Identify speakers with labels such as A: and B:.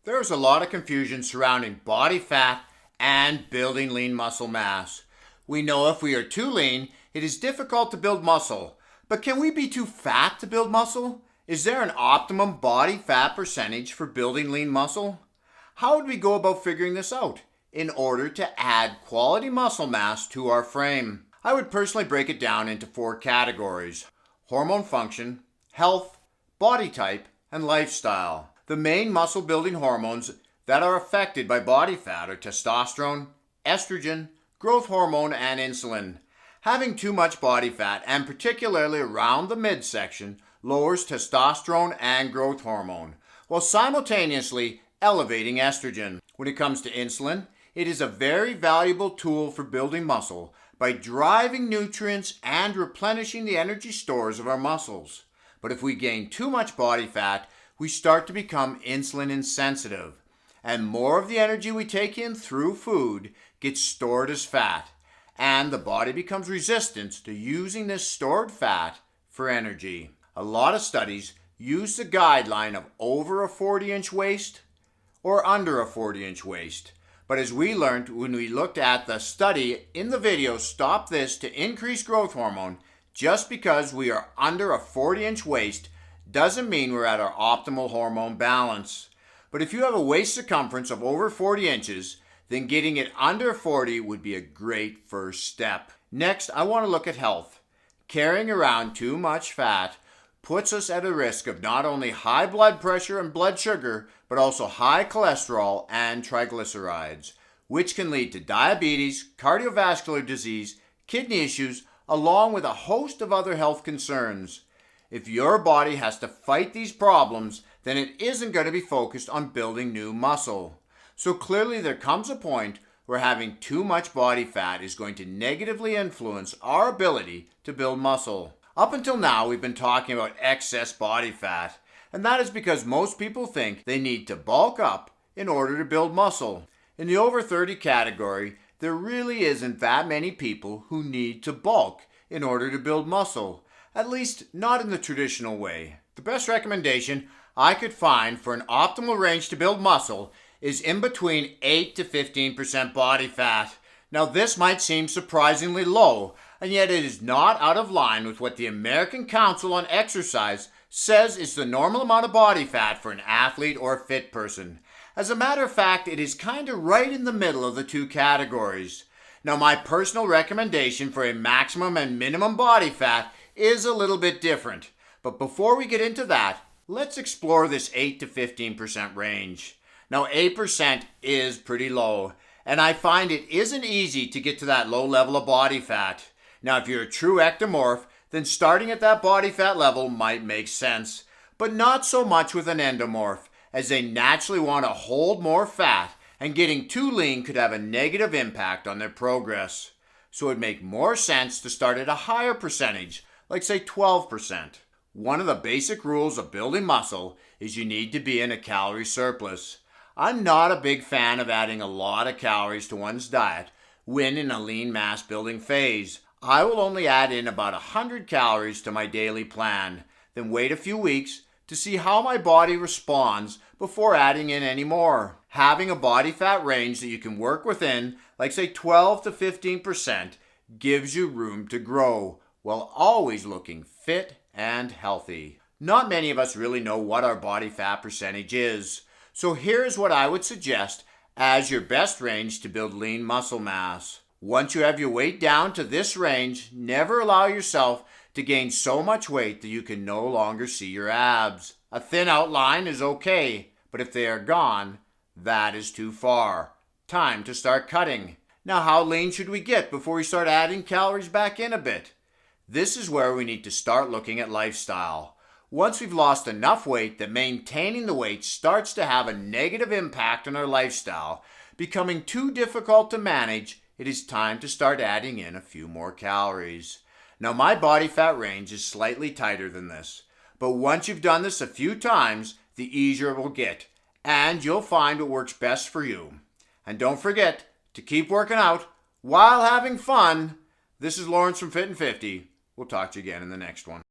A: There's a lot of confusion surrounding body fat and building lean muscle mass. We know if we are too lean, it is difficult to build muscle. But can we be too fat to build muscle? Is there an optimum body fat percentage for building lean muscle? How would we go about figuring this out in order to add quality muscle mass to our frame? I would personally break it down into 4 categories: hormone function, health, body type, and lifestyle. The main muscle building hormones that are affected by body fat are testosterone, estrogen, growth hormone, and insulin. Having too much body fat, and particularly around the midsection, lowers testosterone and growth hormone, while simultaneously elevating estrogen. When it comes to insulin, it is a very valuable tool for building muscle by driving nutrients and replenishing the energy stores of our muscles. But if we gain too much body fat, we start to become insulin insensitive, and more of the energy we take in through food gets stored as fat, and the body becomes resistant to using this stored fat for energy. A lot of studies use the guideline of over a 40-inch waist or under a 40-inch waist. But as we learned when we looked at the study in the video, Stop This to Increase Growth Hormone, just because we are under a 40-inch waist doesn't mean we're at our optimal hormone balance. But if you have a waist circumference of over 40 inches, then getting it under 40 would be a great first step. Next, I want to look at health. Carrying around too much fat puts us at a risk of not only high blood pressure and blood sugar, but also high cholesterol and triglycerides, which can lead to diabetes, cardiovascular disease, kidney issues, along with a host of other health concerns. If your body has to fight these problems, then it isn't going to be focused on building new muscle. So clearly there comes a point where having too much body fat is going to negatively influence our ability to build muscle. Up until now, we've been talking about excess body fat, and that is because most people think they need to bulk up in order to build muscle. In the over 30 category, there really isn't that many people who need to bulk in order to build muscle. At least not in the traditional way. The best recommendation I could find for an optimal range to build muscle is in between 8 to 15% body fat. Now this might seem surprisingly low, and yet it is not out of line with what the American Council on Exercise says is the normal amount of body fat for an athlete or a fit person. As a matter of fact, it is kind of right in the middle of the 2 categories. Now my personal recommendation for a maximum and minimum body fat is a little bit different. But before we get into that, let's explore this 8 to 15% range. Now 8% is pretty low, and I find it isn't easy to get to that low level of body fat. Now if you're a true ectomorph, then starting at that body fat level might make sense, but not so much with an endomorph, as they naturally want to hold more fat, and getting too lean could have a negative impact on their progress. So it would make more sense to start at a higher percentage, like say 12%. One of the basic rules of building muscle is you need to be in a calorie surplus. I'm not a big fan of adding a lot of calories to one's diet when in a lean mass building phase. I will only add in about 100 calories to my daily plan, then wait a few weeks to see how my body responds before adding in any more. Having a body fat range that you can work within, like say 12 to 15%, gives you room to grow, while always looking fit and healthy. Not many of us really know what our body fat percentage is, so here's what I would suggest as your best range to build lean muscle mass. Once you have your weight down to this range, never allow yourself to gain so much weight that you can no longer see your abs. A thin outline is okay, but if they are gone, that is too far. Time to start cutting. Now how lean should we get before we start adding calories back in a bit? This is where we need to start looking at lifestyle. Once we've lost enough weight that maintaining the weight starts to have a negative impact on our lifestyle, becoming too difficult to manage, it is time to start adding in a few more calories. Now my body fat range is slightly tighter than this, but once you've done this a few times, the easier it will get, and you'll find what works best for you. And don't forget to keep working out while having fun. This is Lawrence from Fit and 50. We'll talk to you again in the next one.